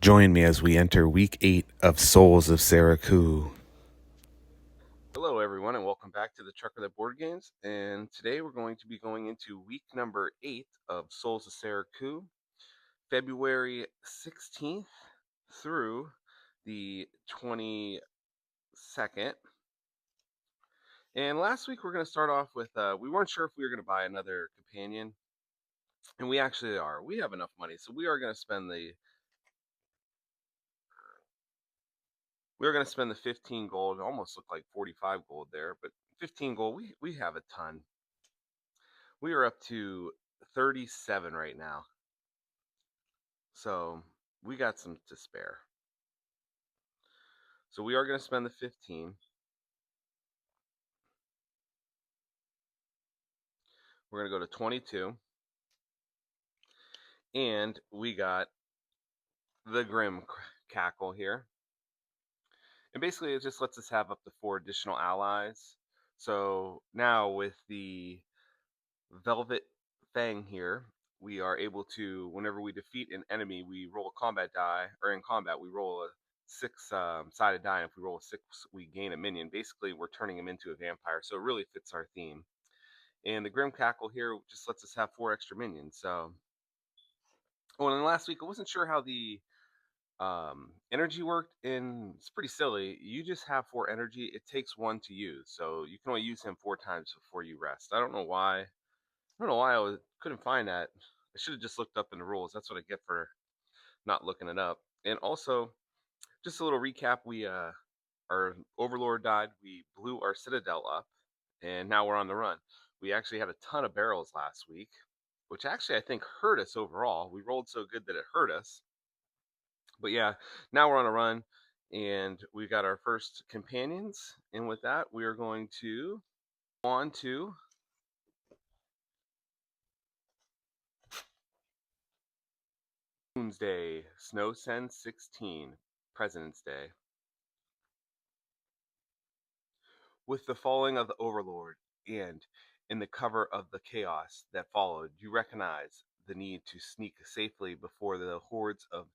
Join me as we enter week 8 of Souls of Saraku. Hello, everyone, and welcome back to the Trucker That Board Games. And today we're going to be going into week number 8 of Souls of Saraku, February 16th through the 22nd. And last week we're going to start off with we weren't sure if we were going to buy another companion, and we actually are. We have enough money, so we are going to spend the 15 gold. It almost looked like 45 gold there, but 15 gold. We have a ton. We are up to 37 right now. So we got some to spare. So we are going to spend the 15. We're going to go to 22. And we got the Grim Cackle here. And basically it just lets us have up to 4 additional allies. So now with the Velvet Fang here, we are able to, whenever we defeat an enemy, we roll a combat die, or in combat, we roll a 6-sided die, and if we roll a 6, we gain a minion. Basically, we're turning him into a vampire, so it really fits our theme. And the Grim Cackle here just lets us have 4 extra minions. So, well, and last week I wasn't sure how the energy worked, and it's pretty silly. You just have 4 energy. It takes 1 to use, so you can only use him 4 times before you rest. I don't know why. Couldn't find that. I should have just looked up in the rules. That's what I get for not looking it up. And also, just a little recap: our overlord died. We blew our citadel up, and now we're on the run. We actually had a ton of barrels last week, which actually I think hurt us overall. We rolled so good that it hurt us. But yeah, now we're on a run, and we got our first companions. And with that, we are going to go on to Doomsday, Snow Sen 16, President's Day. With the falling of the Overlord, and in the cover of the chaos that followed, you recognize the need to sneak safely before the hordes of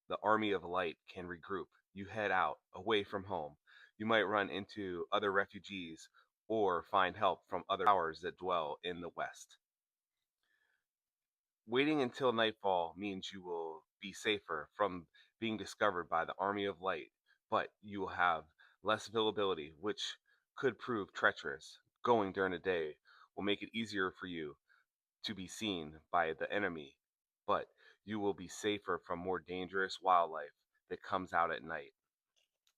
the Army of Light can regroup. You head out, away from home. You might run into other refugees or find help from other powers that dwell in the West. Waiting until nightfall means you will be safer from being discovered by the Army of Light, but you will have less availability, which could prove treacherous. Going during the day will make it easier for you to be seen by the enemy, but you will be safer from more dangerous wildlife that comes out at night.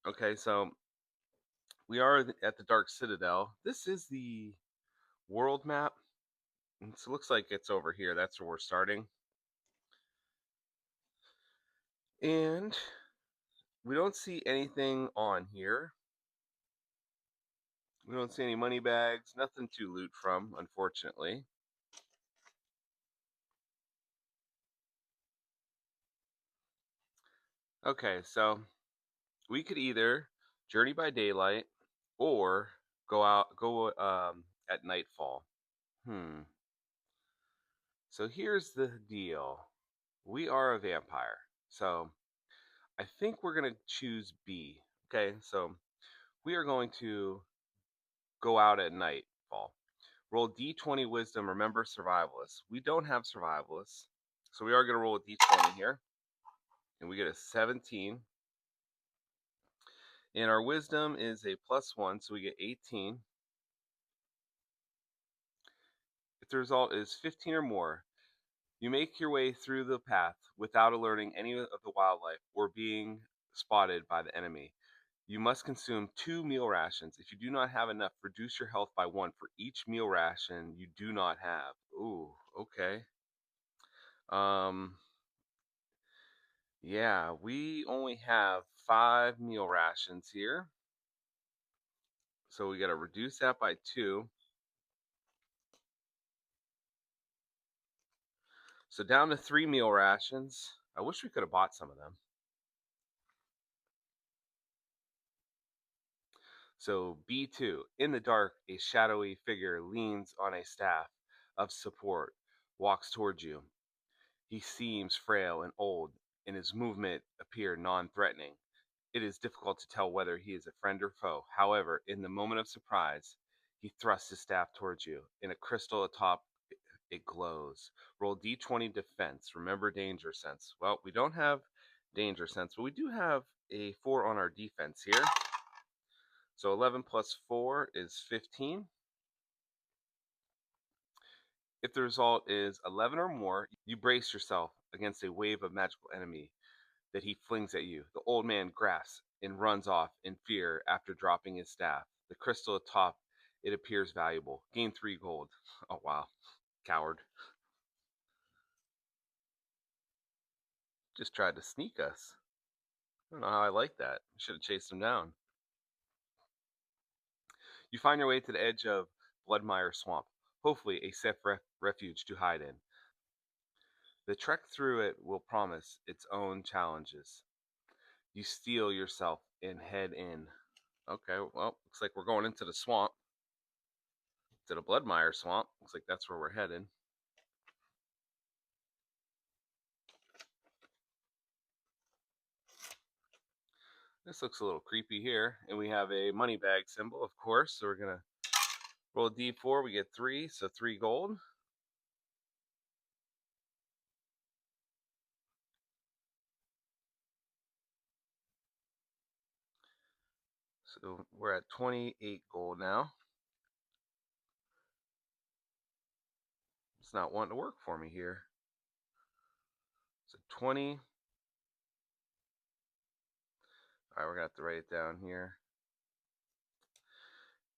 Okay, so we are at the Dark Citadel. This is the world map. It looks like it's over here. That's where we're starting. And we don't see anything on here. We don't see any money bags, nothing to loot from, unfortunately. Okay, so we could either journey by daylight or go at nightfall. So here's the deal. We are a vampire. So I think we're going to choose B. Okay, so we are going to go out at nightfall. Roll D20 wisdom, remember survivalists. We don't have survivalists. So we are going to roll a D20 here. And we get a 17. And our wisdom is a +1, so we get 18. If the result is 15 or more, you make your way through the path without alerting any of the wildlife or being spotted by the enemy. You must consume 2 meal rations. If you do not have enough, reduce your health by 1 for each meal ration you do not have. Ooh, okay. Yeah, we only have 5 meal rations here. So we got to reduce that by 2. So down to 3 meal rations. I wish we could have bought some of them. So B2. In the dark, a shadowy figure leans on a staff of support, walks towards you. He seems frail and old, and his movement appear non-threatening. It is difficult to tell whether he is a friend or foe. However, in the moment of surprise, he thrusts his staff towards you. In a crystal atop it glows. Roll d20 defense. Remember danger sense. Well, we don't have danger sense, but we do have a 4 on our defense here. So 11 plus 4 is 15. If the result is 11 or more, you brace yourself against a wave of magical enemy that he flings at you. The old man grasps and runs off in fear after dropping his staff. The crystal atop it appears valuable. Gain 3 gold. Oh, wow. Coward. Just tried to sneak us. I don't know how I like that. Should have chased him down. You find your way to the edge of Bloodmire Swamp, hopefully a safe refuge to hide in. The trek through it will promise its own challenges. You steel yourself and head in. Okay, well, looks like we're going into the swamp. To the Bloodmire Swamp. Looks like that's where we're headed. This looks a little creepy here. And we have a money bag symbol, of course. So we're going to roll a d4. We get 3, so 3 gold. So we're at 28 gold now. It's not wanting to work for me here. So 20. All right, we're going to have to write it down here.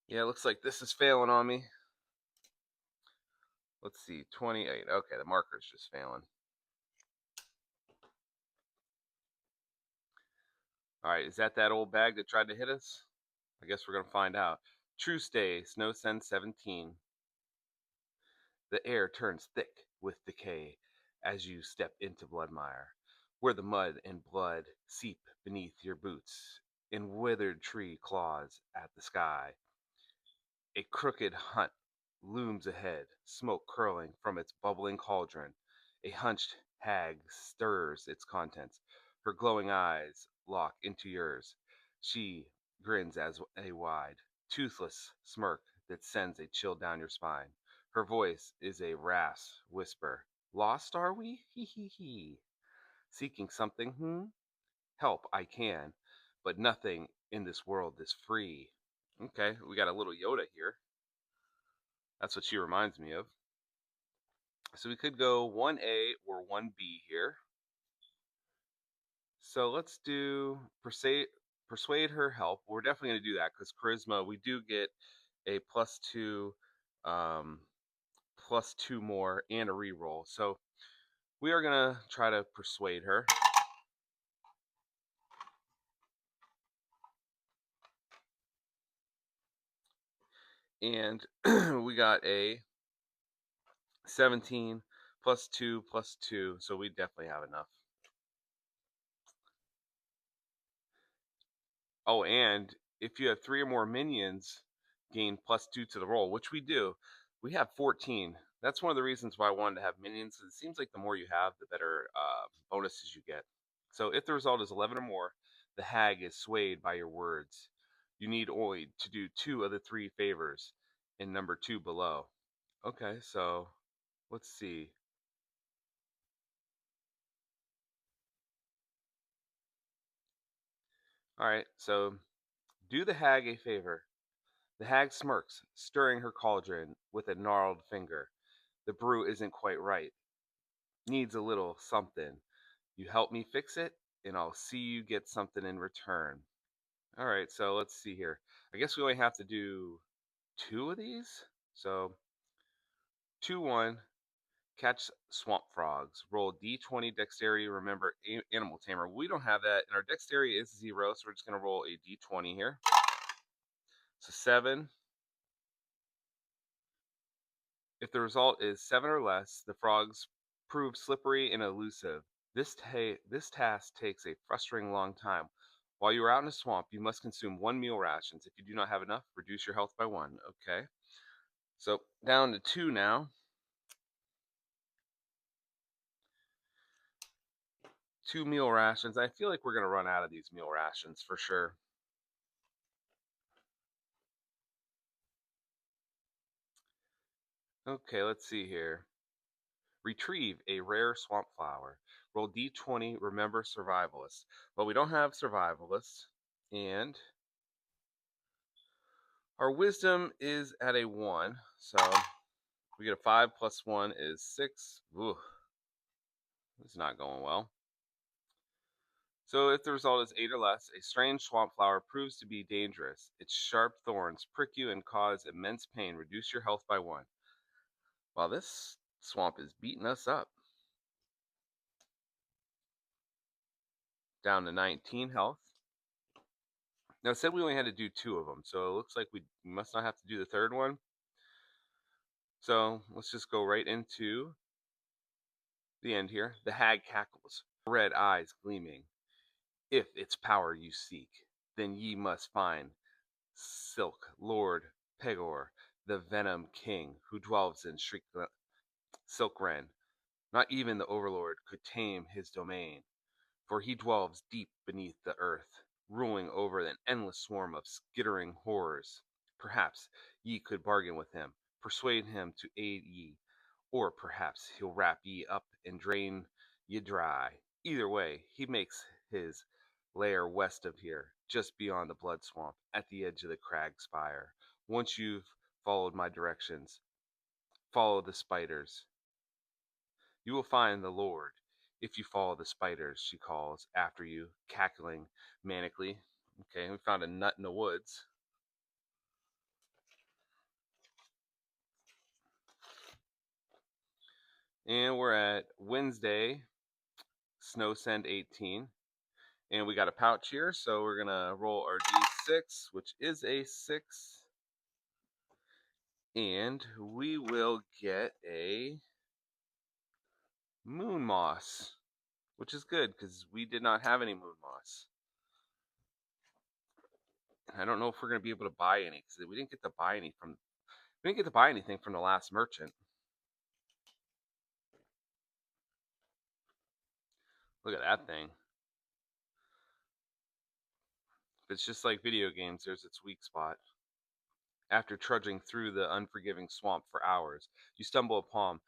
Yeah, it looks like this is failing on me. Let's see, 28. Okay, the marker's just failing. All right, is that old bag that tried to hit us? I guess we're going to find out. True Stay, Snow Sen 17. The air turns thick with decay as you step into Bloodmire, where the mud and blood seep beneath your boots in withered tree claws at the sky. A crooked hut looms ahead, smoke curling from its bubbling cauldron. A hunched hag stirs its contents. Her glowing eyes lock into yours. She grins as a wide, toothless smirk that sends a chill down your spine. Her voice is a rasp whisper. Lost are we? Hee hee hee. Seeking something, Help I can, but nothing in this world is free. Okay, we got a little Yoda here. That's what she reminds me of. So we could go 1A or 1B here. So let's do persuade her help. We're definitely going to do that because charisma, we do get a um, +2 more and a reroll. So we are going to try to persuade her. And we got a 17 +2 +2. So we definitely have enough. Oh, and if you have 3 or more minions, gain +2 to the roll, which we do. We have 14. That's one of the reasons why I wanted to have minions. It seems like the more you have, the better bonuses you get. So if the result is 11 or more, the hag is swayed by your words. You need only to do 2 of the 3 favors in number 2 below. Okay, so let's see. All right, so do the hag a favor. The hag smirks, stirring her cauldron with a gnarled finger. The brew isn't quite right. Needs a little something. You help me fix it, and I'll see you get something in return. All right, so let's see here. I guess we only have to do 2 of these. So 2-1. Catch swamp frogs. Roll d20 dexterity. Remember, animal tamer. We don't have that, and our dexterity is 0, so we're just going to roll a d20 here. So 7. If the result is 7 or less, the frogs prove slippery and elusive. This task takes a frustrating long time. While you are out in the swamp, you must consume 1 meal rations. If you do not have enough, reduce your health by 1. Okay. So down to 2 now. 2 meal rations. I feel like we're going to run out of these meal rations for sure. Okay, let's see here. Retrieve a rare swamp flower. Roll d20, remember survivalist. Well, we don't have survivalist. And our wisdom is at a 1. So we get a 5 plus 1 is 6. Ooh, this is not going well. So if the result is 8 or less, a strange swamp flower proves to be dangerous. Its sharp thorns prick you and cause immense pain. Reduce your health by 1. Well, this swamp is beating us up. Down to 19 health. Now, it said we only had to do 2 of them, so it looks like we must not have to do the third one. So let's just go right into the end here. The hag cackles, red eyes gleaming. If its power you seek, then ye must find Silk Lord Pegor, the Venom King, who dwells in Silkren. Not even the Overlord could tame his domain, for he dwells deep beneath the earth, ruling over an endless swarm of skittering horrors. Perhaps ye could bargain with him, persuade him to aid ye, or perhaps he'll wrap ye up and drain ye dry. Either way, he makes his lair west of here, just beyond the blood swamp, at the edge of the crag spire. Once you've followed my directions, follow the spiders. You will find the Lord if you follow the spiders, she calls after you, cackling manically. Okay, we found a nut in the woods. And we're at Wednesday, Snow Send 18. And we got a pouch here, so we're going to roll our d6, which is a 6. And we will get a moon moss, which is good because we did not have any moon moss. I don't know if we're going to be able to buy any because we didn't get to buy anything from the last merchant. Look at that thing. If it's just like video games, there's its weak spot. After trudging through the unforgiving swamp for hours, you stumble upon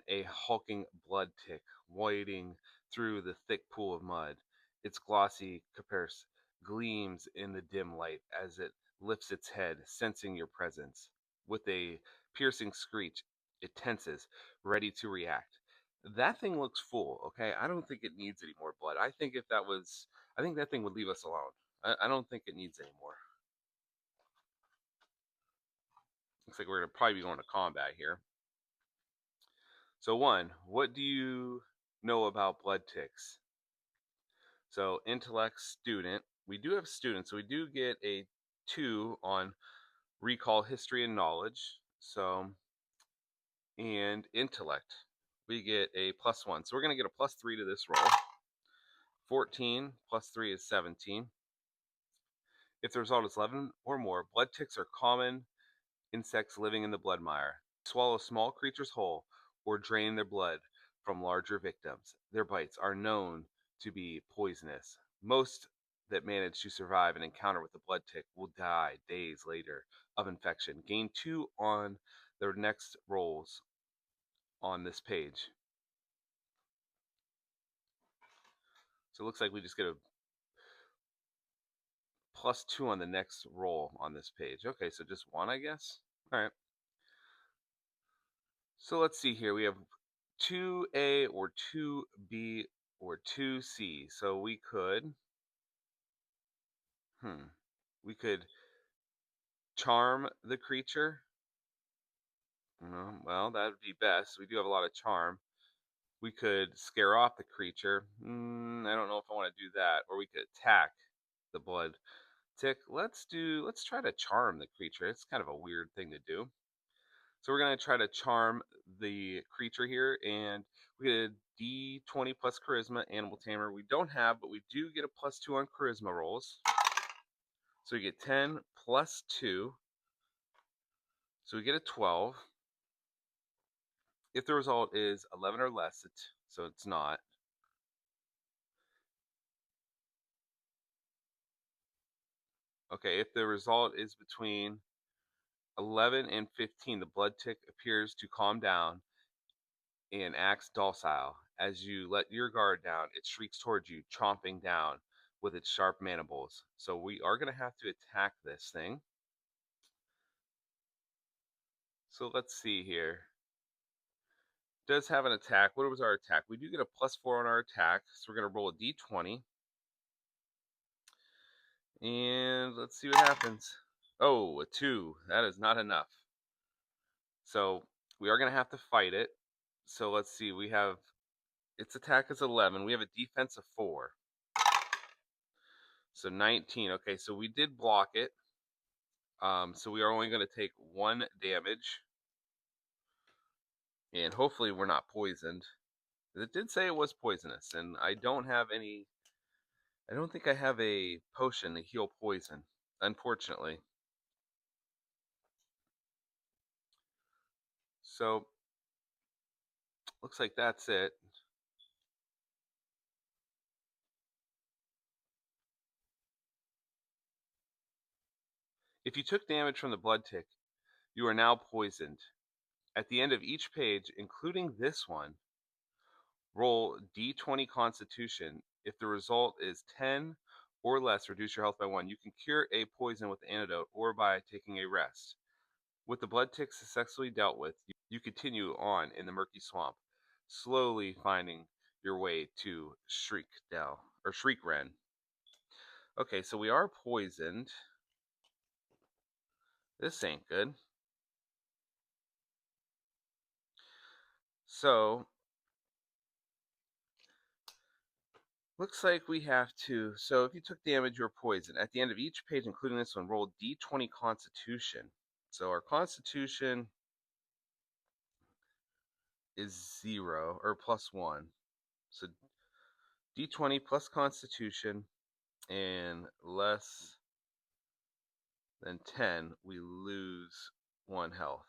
a hulking blood tick wading through the thick pool of mud. Its glossy carapace gleams in the dim light as it lifts its head, sensing your presence. With a piercing screech, it tenses, ready to react. That thing looks full, okay? I don't think it needs any more blood. I think that thing would leave us alone. I don't think it needs any more. Looks like we're going to probably be going to combat here. So, 1, what do you know about blood ticks? So, intellect, student. We do have students, so we do get a 2 on recall, history, and knowledge. So, and intellect, we get a +1. So, we're going to get a +3 to this roll. 14 plus 3 is 17. If the result is 11 or more, blood ticks are common insects living in the blood mire. Swallow small creatures whole or drain their blood from larger victims. Their bites are known to be poisonous. Most that manage to survive an encounter with the blood tick will die days later of infection. Gain 2 on their next rolls on this page. So it looks like we just get a +2 on the next roll on this page. Okay, so just 1, I guess. All right. So let's see here. We have 2A or 2B or 2C. So we could charm the creature. Well, that would be best. We do have a lot of charm. We could scare off the creature. I don't know if I want to do that. Or we could attack the blood tick. Let's try to charm the creature. It's kind of a weird thing to do. So we're going to try to charm the creature here, and we get a d20 plus charisma, animal tamer. We don't have, but we do get a +2 on charisma rolls. So we get 10 plus 2. So we get a 12. If the result is 11 or less, so it's not. Okay, if the result is between 11 and 15, the blood tick appears to calm down and acts docile. As you let your guard down, it shrieks towards you, chomping down with its sharp mandibles. So we are going to have to attack this thing. So let's see here. Does have an attack. What was our attack? We do get a +4 on our attack, so we're going to roll a d20. And let's see what happens. Oh, a 2. That is not enough. So we are going to have to fight it. So let's see. We have its attack is 11. We have a defense of 4. So 19. Okay, so we did block it. So we are only going to take 1 damage. And hopefully we're not poisoned. It did say it was poisonous, and I don't think I have a potion to heal poison, unfortunately. So looks like that's it. If you took damage from the blood tick, you are now poisoned. At the end of each page, including this one, roll d20 Constitution. If the result is 10 or less, reduce your health by 1. You can cure a poison with the antidote or by taking a rest. With the blood tick successfully dealt with, you continue on in the murky swamp, slowly finding your way to Shriek Dell or Shriek Ren. Okay, so we are poisoned. This ain't good. So looks like we have to. So if you took damage, you're poisoned. At the end of each page, including this one, roll d20 Constitution. So our Constitution is 0 or +1. So d20 plus Constitution and less than 10, we lose 1 health.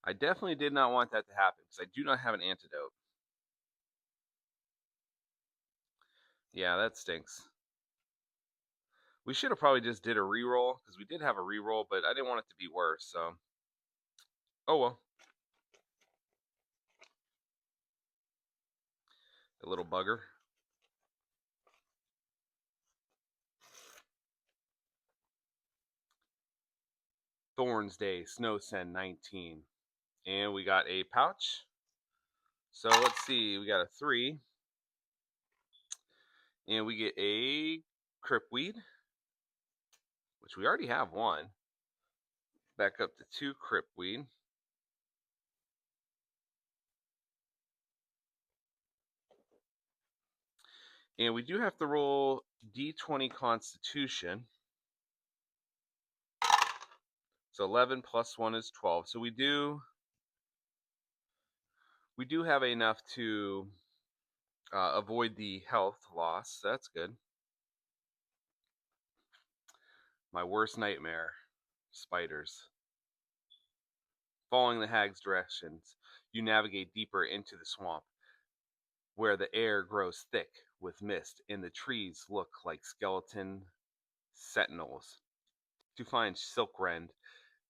I definitely did not want that to happen because I do not have an antidote. Yeah, that stinks. We should have probably just did a reroll because we did have a reroll, but I didn't want it to be worse. So, oh well. A little bugger. Thorns Day, Snow Send 19. And we got a pouch. So let's see. We got a 3. And we get a Cripweed, which we already have 1. Back up to 2 Cripweed. And we do have to roll d20 Constitution. So 11 plus 1 is 12. So we do have enough to avoid the health loss. That's good. My worst nightmare, spiders. Following the hag's directions, you navigate deeper into the swamp, where the air grows thick with mist and the trees look like skeleton sentinels. To find Silkrend,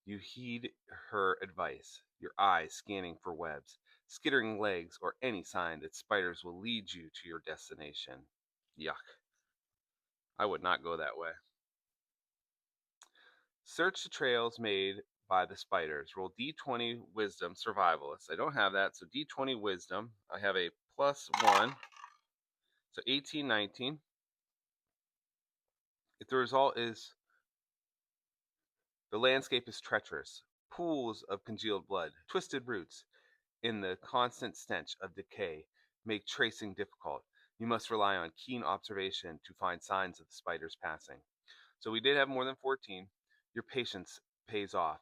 you heed her advice, your eyes scanning for webs, skittering legs, or any sign that spiders will lead you to your destination. Yuck. I would not go that way. Search the trails made by the spiders. Roll d20 wisdom survivalist. I don't have that, so d20 wisdom. I have a +1. So 18, 19. If the result is the landscape is treacherous, pools of congealed blood, twisted roots, in the constant stench of decay make tracing difficult. You must rely on keen observation to find signs of the spiders passing. So we did have more than 14. Your patience pays off.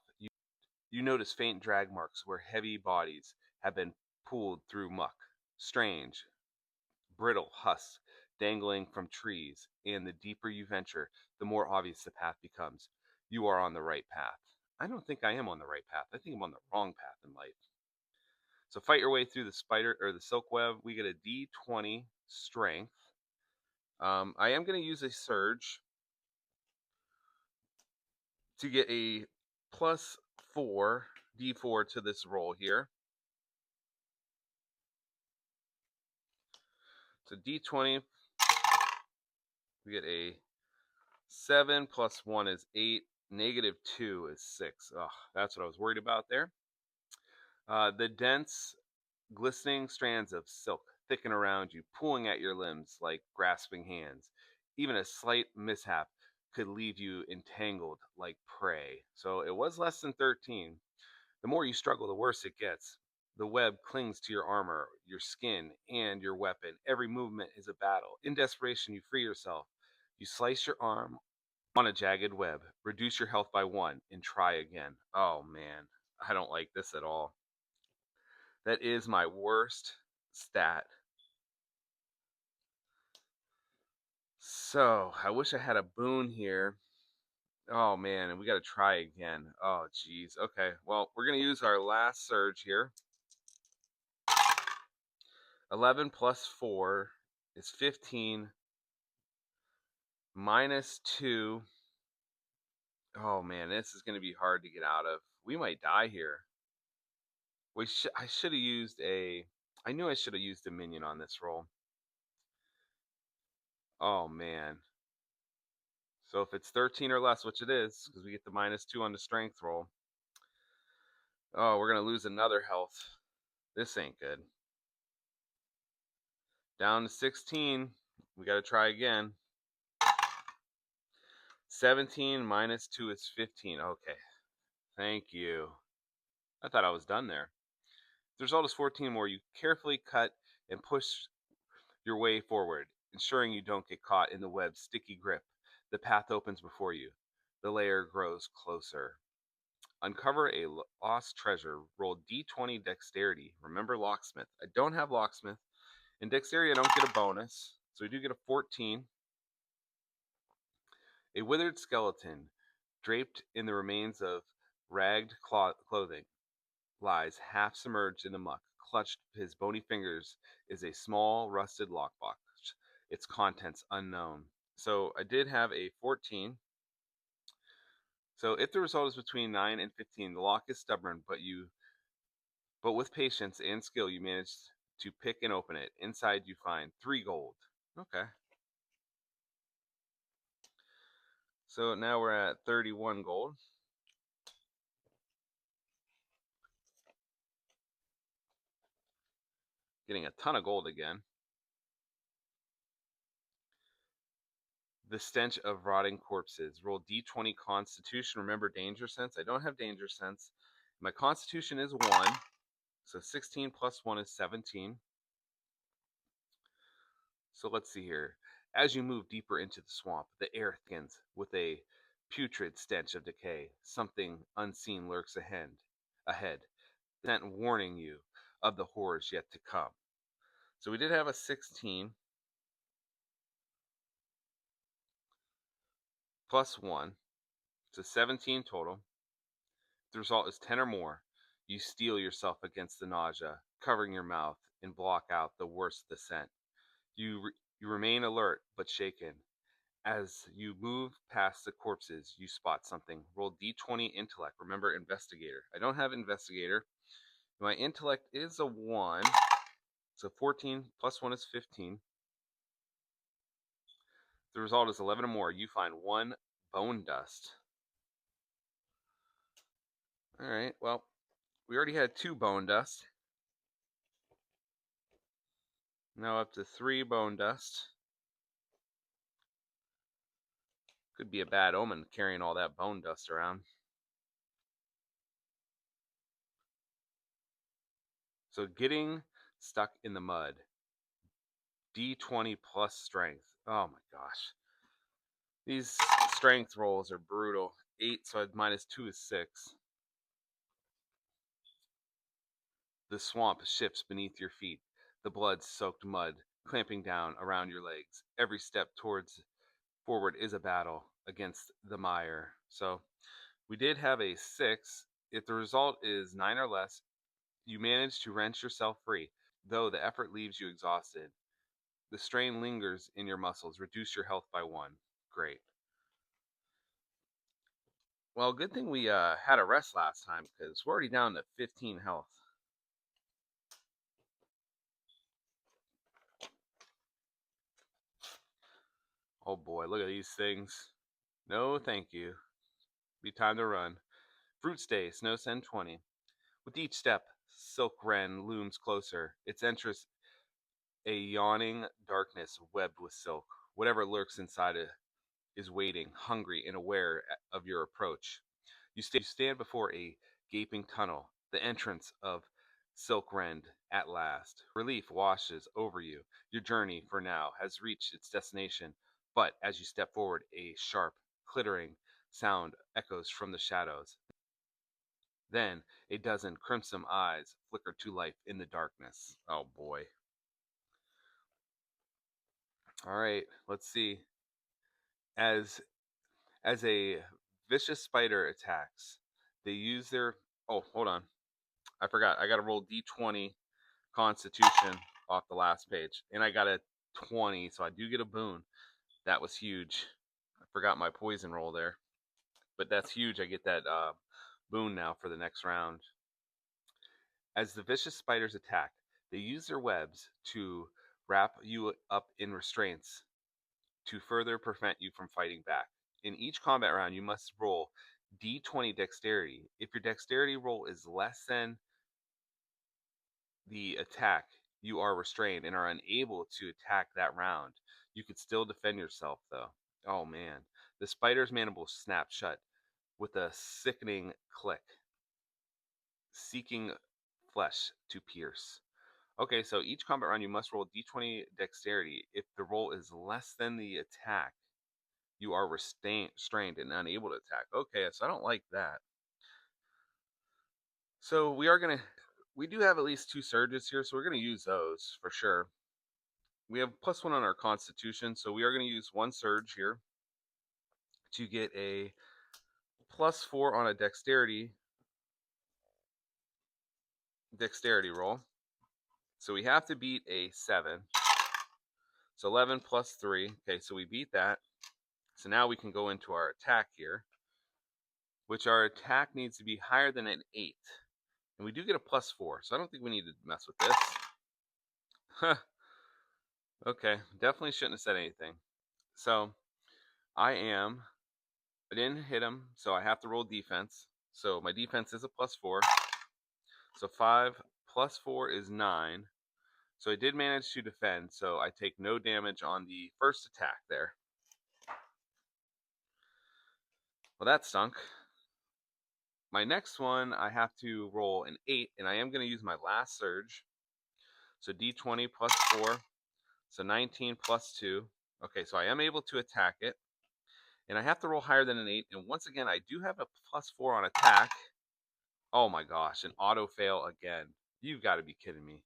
You notice faint drag marks where heavy bodies have been pulled through muck. Strange, brittle husks dangling from trees, and the deeper you venture, the more obvious the path becomes. You are on the right path. I don't think I am on the right path. I think I'm on the wrong path in life. So fight your way through the spider or the silk web. We get a d20 strength. I am going to use a surge to get a plus 4 d4 to this roll here. So d20, we get a 7 plus 1 is 8. Negative 2 is 6. Oh, that's what I was worried about there. The dense, glistening strands of silk thicken around you, pulling at your limbs like grasping hands. Even a slight mishap could leave you entangled like prey. So it was less than 13. The more you struggle, the worse it gets. The web clings to your armor, your skin, and your weapon. Every movement is a battle. In desperation, you free yourself. You slice your arm on a jagged web, reduce your health by 1, and try again. Oh man, I don't like this at all. That is my worst stat. So, I wish I had a boon here. Oh man, and we got to try again. Oh geez. Okay, well, we're going to use our last surge here. 11 plus 4 is 15. Minus 2. Oh man, this is going to be hard to get out of. We might die here. I should have used a. I knew I should have used a minion on this roll. Oh man. So if it's 13 or less, which it is, because we get the minus 2 on the strength roll. Oh, we're going to lose another health. This ain't good. Down to 16. We got to try again. 17 minus 2 is 15. Okay. Thank you. I thought I was done there. The result is 14 more. You carefully cut and push your way forward, ensuring you don't get caught in the web's sticky grip. The path opens before you. The layer grows closer. Uncover a lost treasure. Roll d20 dexterity. Remember locksmith. I don't have locksmith. In dexterity, I don't get a bonus. So we do get a 14. A withered skeleton, draped in the remains of ragged clothing, lies half submerged in the muck. Clutched his bony fingers is a small rusted lockbox, its contents unknown. So I did have a 14. So if the result is between 9 and 15, the lock is stubborn, but with patience and skill you manage to pick and open it. Inside you find 3 gold. Okay. So now we're at 31 gold. Getting a ton of gold again. The stench of rotting corpses. Roll d20 constitution. Remember danger sense. I don't have danger sense. My constitution is 1. So 16 plus 1 is 17. So let's see here. As you move deeper into the swamp, the air thickens with a putrid stench of decay. Something unseen lurks ahead, scent warning you of the horrors yet to come. So we did have a 16 plus 1, so 17 total. The result is 10 or more. You steel yourself against the nausea, covering your mouth and block out the worst of the scent. You remain alert but shaken. As you move past the corpses, you spot something. Roll d20 intellect. Remember investigator. I don't have investigator. My intellect is a 1. So 14 plus 1 is 15. The result is 11 or more. You find 1 bone dust. All right, well, we already had 2 bone dust. Now up to 3 bone dust. Could be a bad omen carrying all that bone dust around. So getting stuck in the mud. D20 plus strength. Oh my gosh. These strength rolls are brutal. 8, so minus 2 is 6. The swamp shifts beneath your feet, the blood-soaked mud clamping down around your legs. Every step towards forward is a battle against the mire. So we did have a 6. If the result is 9 or less, you manage to wrench yourself free, though the effort leaves you exhausted. The strain lingers in your muscles. Reduce your health by 1. Great. Well, good thing we had a rest last time because we're already down to 15 health. Oh boy, look at these things. No, thank you. Be time to run. Fruit Stay, Snow Send 20. With each step, Silk Wren looms closer. Its entrance a yawning darkness webbed with silk. Whatever lurks inside it is waiting, hungry and aware of your approach. You stand before a gaping tunnel, the entrance of Silk Rend at last. Relief washes over you. Your journey, for now, has reached its destination, but as you step forward, a sharp, clittering sound echoes from the shadows. Then a dozen crimson eyes flicker to life in the darkness. Oh boy. All right, let's see. As as a vicious spider attacks, they use their oh, hold on. I forgot. I got to roll d20 constitution off the last page. And I got a 20, so I do get a boon. That was huge. I forgot my poison roll there. But that's huge. I get that boon now for the next round. As the vicious spiders attack, they use their webs to wrap you up in restraints to further prevent you from fighting back. In each combat round, you must roll d20 dexterity. If your dexterity roll is less than the attack, you are restrained and are unable to attack that round. You could still defend yourself, though. Oh man. The spider's mandibles snap shut with a sickening click, seeking flesh to pierce. Okay, so each combat round you must roll d20 dexterity. If the roll is less than the attack, you are restrained and unable to attack. Okay, so I don't like that. So we do have at least 2 surges here, so we're gonna use those for sure. We have +1 on our constitution, so we are gonna use 1 surge here to get a +4 on a dexterity roll. So we have to beat a 7. So 11 plus 3. Okay, so we beat that. So now we can go into our attack here, which our attack needs to be higher than an 8. And we do get a +4, so I don't think we need to mess with this. Okay, definitely shouldn't have said anything. So I didn't hit him, so I have to roll defense. So my defense is a +4. So 5 plus 4 is 9. So I did manage to defend, so I take no damage on the first attack there. Well, that stunk. My next one, I have to roll an 8, and I am going to use my last surge. So d20 plus 4, so 19 plus 2. Okay, so I am able to attack it. And I have to roll higher than an 8. And once again, I do have a +4 on attack. Oh my gosh, an auto fail again. You've got to be kidding me.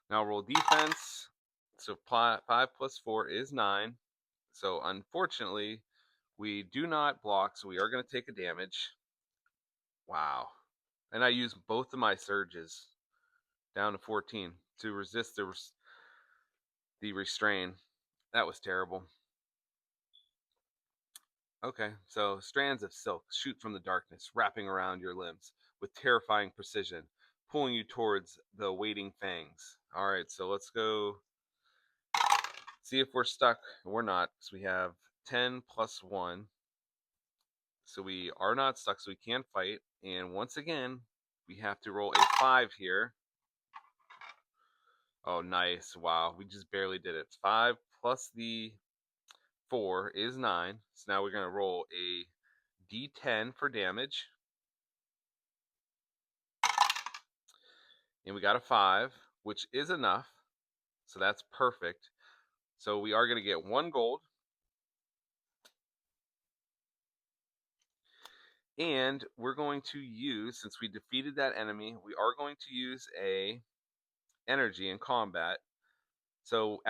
Now roll defense. So 5 plus 4 is 9. So unfortunately, we do not block, so we are going to take a damage. Wow. And I use both of my surges down to 14 to resist the restrain. That was terrible. Okay, so strands of silk shoot from the darkness, wrapping around your limbs with terrifying precision, pulling you towards the waiting fangs. All right, so let's go see if we're stuck. We're not, because we have 10 plus 1. So we are not stuck, so we can fight. And once again, we have to roll a 5 here. Oh, nice. Wow, we just barely did it. 5 plus the 4 is 9. So now we're going to roll a d10 for damage. And we got a 5, which is enough. So that's perfect. So we are going to get 1 gold. And we're going to use, since we defeated that enemy, we are going to use a energy in combat. So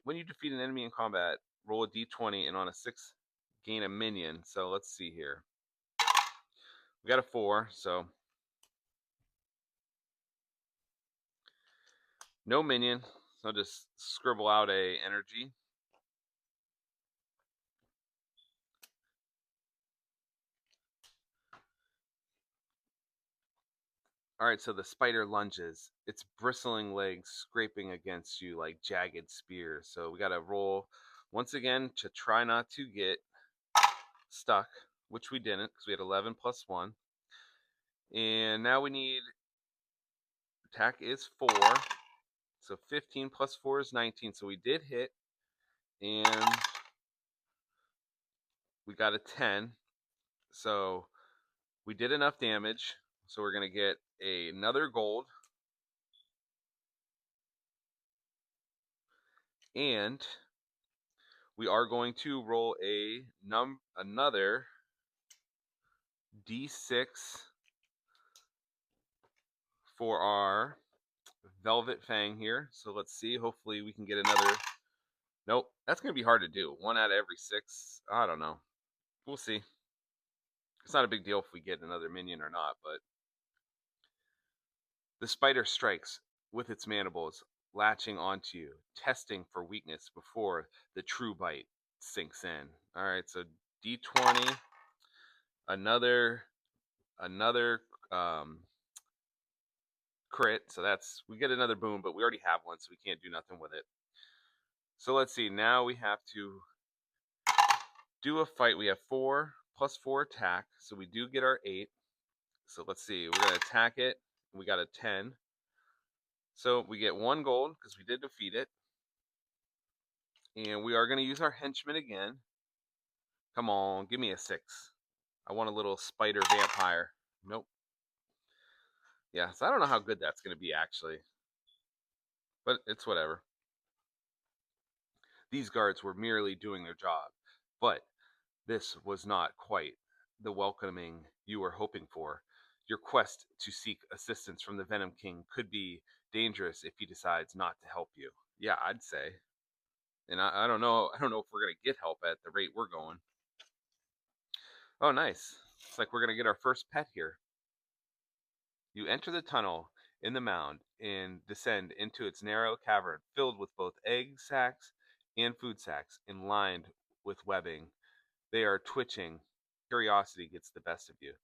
when you defeat an enemy in combat, roll a d20 and on a 6 gain a minion. So let's see here. We got a 4, so no minion. So I'll just scribble out a energy. All right, so the spider lunges, its bristling legs scraping against you like jagged spears. So we got to roll once again to try not to get stuck, which we didn't because we had 11 plus 1. And now we need attack is 4. So 15 plus 4 is 19. So we did hit, and we got a 10. So we did enough damage. So we're going to get another gold. And we are going to roll another D6 for our Velvet Fang here. So let's see. Hopefully we can get another. Nope, that's going to be hard to do. 1 out of every 6. I don't know. We'll see. It's not a big deal if we get another minion or not, but the spider strikes with its mandibles, latching onto you, testing for weakness before the true bite sinks in. All right, so D20, another um, crit. So we get another boom, but we already have one, so we can't do nothing with it. So let's see. Now we have to do a fight. We have 4 plus 4 attack, so we do get our 8. So let's see. We're gonna attack it. We got a 10. So we get 1 gold because we did defeat it. And we are gonna use our henchman again. Come on, give me a 6. I want a little spider vampire. Nope. Yeah, so I don't know how good that's gonna be actually, but it's whatever. These guards were merely doing their job, but this was not quite the welcoming you were hoping for. Your quest to seek assistance from the Venom King could be dangerous if he decides not to help you. Yeah, I'd say. And I don't know. I don't know if we're gonna get help at the rate we're going. Oh, nice. It's like we're gonna get our first pet here. You enter the tunnel in the mound and descend into its narrow cavern filled with both egg sacs and food sacs and lined with webbing. They are twitching. Curiosity gets the best of you.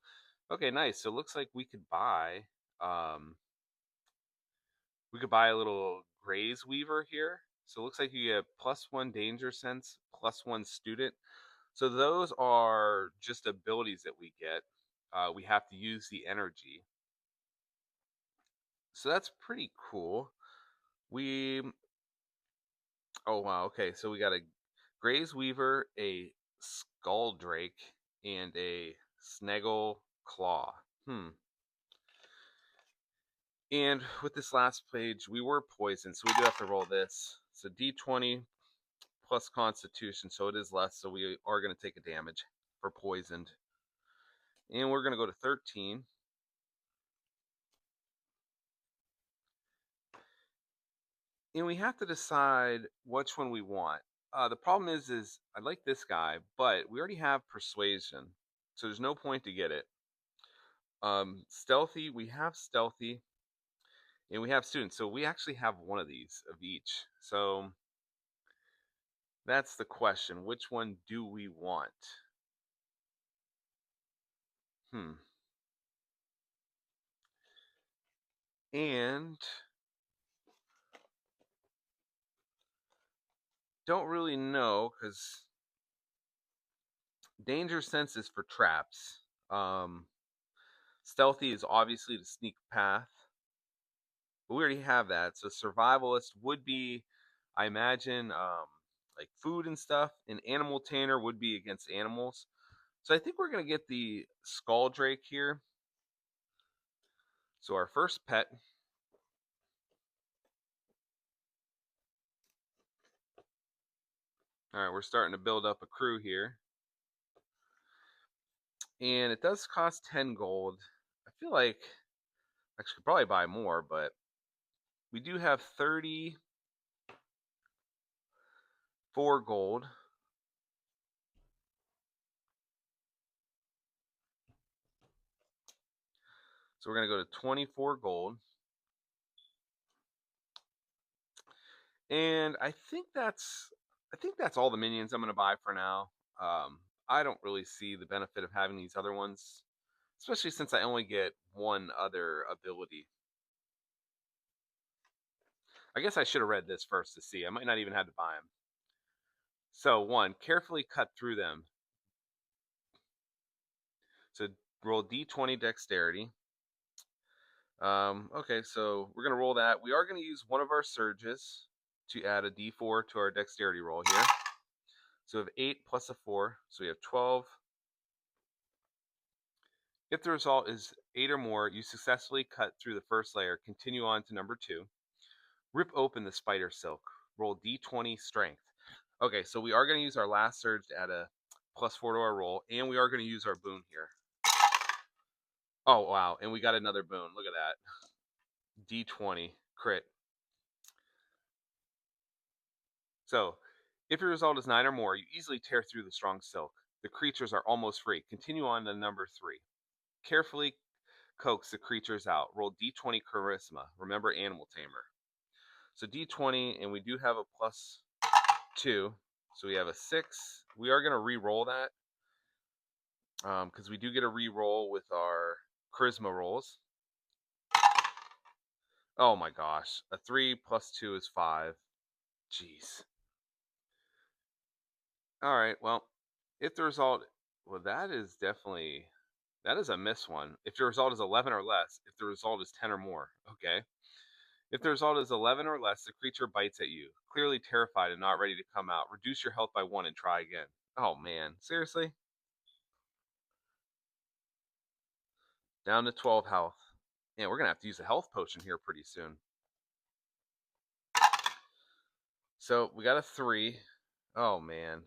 Okay, nice. So it looks like um we could buy a little Graze Weaver here. So it looks like you get +1 danger sense, +1 student. So those are just abilities that we get. We have to use the energy. So that's pretty cool. We Oh wow, okay. So we got a Graze Weaver, a Skull Drake, and a Snaggle Claw. And with this last page, we were poisoned, so we do have to roll this. So D20 plus Constitution, so it is less, so we are going to take a damage for poisoned. And we're going to go to 13. And we have to decide which one we want. The problem is I like this guy, but we already have Persuasion, so there's no point to get it. Stealthy, we have Stealthy, and we have Student, so we actually have one of these of each. So that's the question. Which one do we want? Hmm. And don't really know because danger sense is for traps. Um, Stealthy is obviously the sneak path, but we already have that. So survivalist would be, I imagine, like food and stuff. And animal tamer would be against animals. So I think we're gonna get the skull drake here. So our first pet. All right, we're starting to build up a crew here. And it does cost 10 gold. I feel like I should probably buy more, but we do have 34 gold. So we're going to go to 24 gold. And I think that's all the minions I'm going to buy for now. I don't really see the benefit of having these other ones, especially since I only get one other ability. I guess I should have read this first to see. I might not even have to buy them. So, one, carefully cut through them. So, roll d20 dexterity. Okay, so we're going to roll that. We are going to use one of our surges to add a d4 to our dexterity roll here. So we have 8 plus a 4, so we have 12. If the result is 8 or more, you successfully cut through the first layer. Continue on to number 2. Rip open the spider silk. Roll d20 strength. Okay, so we are going to use our last surge to add a +4 to our roll, and we are going to use our boon here. Oh, wow, and we got another boon. Look at that. D20 crit. So, if your result is 9 or more, you easily tear through the strong silk. The creatures are almost free. Continue on to number 3. Carefully coax the creatures out. Roll d20 charisma. Remember animal tamer. So d20, and we do have a +2. So we have a 6. We are going to re-roll that because we do get a re-roll with our charisma rolls. Oh my gosh. A 3 plus 2 is 5. Jeez. All right. Well, if the result, well, that is a miss one. If the result is 11 or less, if the result is 10 or more. Okay. If the result is 11 or less, the creature bites at you, clearly terrified and not ready to come out. Reduce your health by 1 and try again. Oh man, seriously? Down to 12 health. Yeah, we're going to have to use a health potion here pretty soon. So we got a 3. Oh man.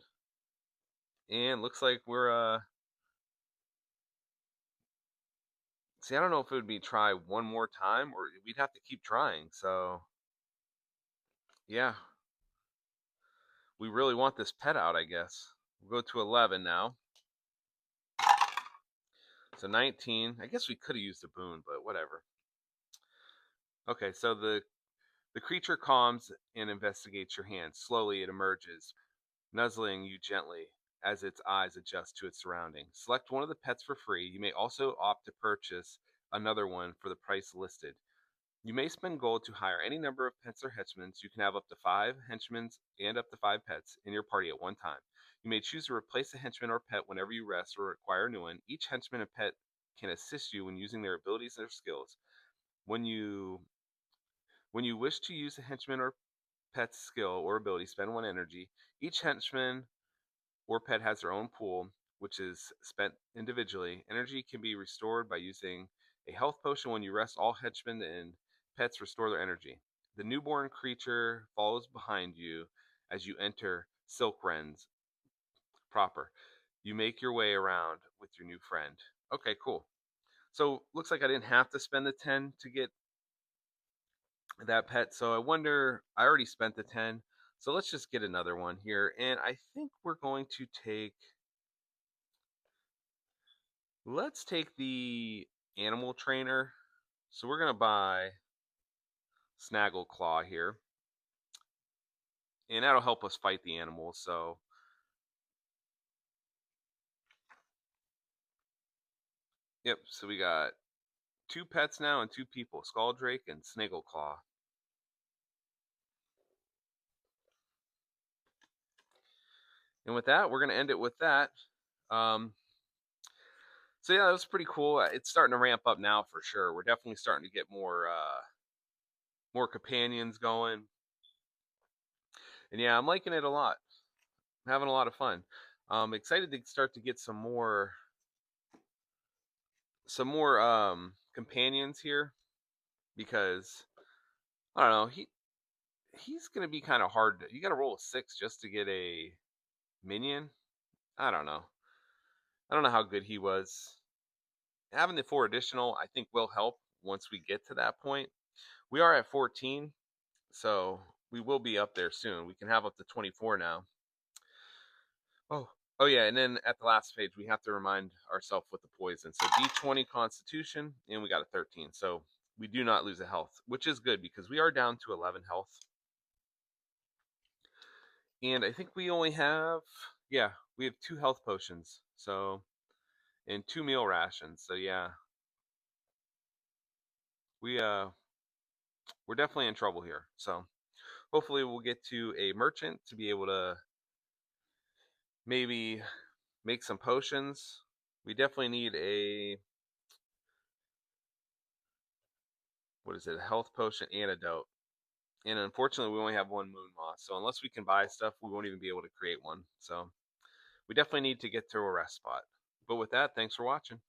And looks like we're see, I don't know if it would be try one more time or we'd have to keep trying. So yeah, we really want this pet out, I guess. We'll go to 11 now. So 19. I guess we could have used a boon, but whatever. Okay, so the creature calms and investigates your hand. Slowly it emerges, nuzzling you gently as its eyes adjust to its surroundings. Select one of the pets for free. You may also opt to purchase another one for the price listed. You may spend gold to hire any number of pets or henchmen. You can have up to 5 henchmen and up to 5 pets in your party at one time. You may choose to replace a henchman or pet whenever you rest or require a new one. Each henchman and pet can assist you when using their abilities or skills. When you wish to use a henchman or pet's skill or ability, spend 1 energy. Each henchman or pet has their own pool, which is spent individually. Energy can be restored by using a health potion. When you rest, all henchmen and pets restore their energy. The newborn creature follows behind you as you enter Silk Wren's proper. You make your way around with your new friend. Okay, cool. So looks like I didn't have to spend the 10 to get that pet. So I wonder, I already spent the 10. So let's just get another one here. And I think we're going to let's take the animal trainer. So we're going to buy Snaggle Claw here. And that'll help us fight the animals. So yep, so we got 2 pets now and 2 people, Skulldrake and Snaggle Claw. And with that, we're going to end it with that. So yeah, that was pretty cool. It's starting to ramp up now for sure. We're definitely starting to get more companions going. And yeah, I'm liking it a lot. I'm having a lot of fun. I'm excited to start to get some more companions here because I don't know, he's gonna be kind of hard. You got to roll a 6 just to get a minion. I don't know. I don't know how good he was. Having the 4 additional, I think, will help once we get to that point. We are at 14, so we will be up there soon. We can have up to 24 now. Oh, oh yeah, and then at the last page we have to remind ourselves with the poison. So D20 Constitution, and we got a 13. So we do not lose a health, which is good because we are down to 11 health. And I think we only have, yeah, we have 2 health potions. So, and 2 meal rations. So yeah, we we're definitely in trouble here. So hopefully we'll get to a merchant to be able to maybe make some potions. We definitely need a, what is it, a health potion antidote. And unfortunately, we only have one moon moss. So unless we can buy stuff, we won't even be able to create one. So we definitely need to get to a rest spot. But with that, thanks for watching.